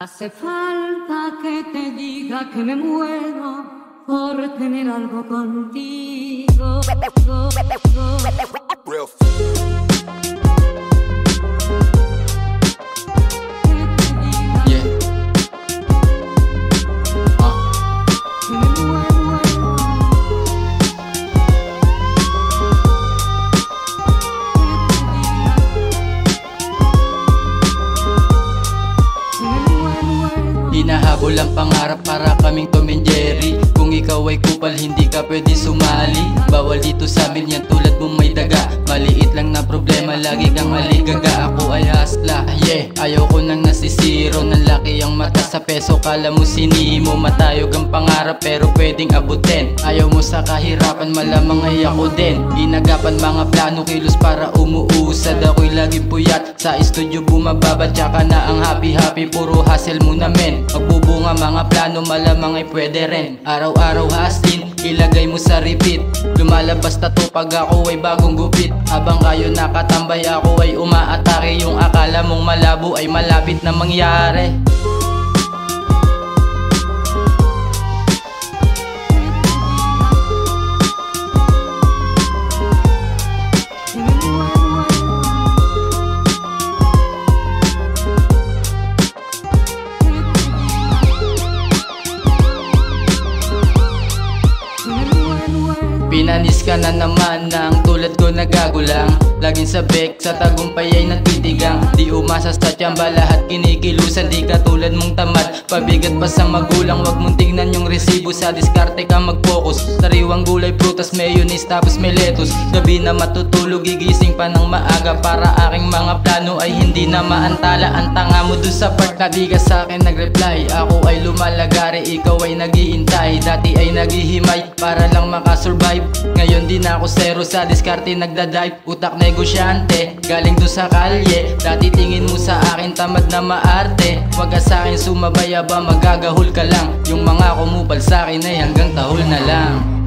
Hace falta que te diga que me muero por tener algo contigo. Hinahabol ang pangarap para kaming Tom and Jerry. Kung ikaw ay kupal, hindi ka pwede sumali. Bawal dito sa amin yan, tulad mong may daga. Maliit lang na problema, lagi kang maligaga. Ako ay hasla, yeah, ayaw ko nang nasisiro. Nang laki ang mata sa peso, kala mo sinimo. Matayog ang pangarap pero pwedeng abutin. Ayaw mo sa kahirapan, malamang ay ako din. Inagapan mga plano, kilos para umuusad. Ako'y laging puyat, sa studio bumababa. Tsaka na ang happy-happy, puro hustle muna men. Magbubunga mga plano, malamang ay pwede rin. Araw-araw hustling, ilagay mo sa repeat. Lumalabas tato pag ako ay bagong gupit. Habang kayo nakatambay, ako ay umaatake. Yung akala mong malabo ay malapit na mangyari. Pinanis ka na naman ng tulad ko nagagulang. Laging sabik sa tagumpay ay nagtitigang. Di umasa sa tiyamba, lahat kinikilusan. Di katulad mong tamad, pabigat pa sa magulang. Wag mong tignan yung resibo, sa diskarte ka mag-focus. Sariwang gulay, prutas, mayonnaise, tapos may lettuce. Gabi na matutulog, gigising pa ng maaga. Para aking mga plano ay hindi na maantala. Ang tanga mo dun sa part na di ka sa'kin nag-reply. Ako ay lumalagari, ikaw ay naghihintay. Dati ay naghihimay para lang makasurvive. Ngayon di na ako zero, sa diskarte nagdadive. Utak negosyante, galing doon sa kalye. Dati tingin mo sa akin tamad na maarte. Wag ka sa'kin sumabay, aba magagahol ka lang. Yung mga kumupal sa'kin ay hanggang tahol na lang.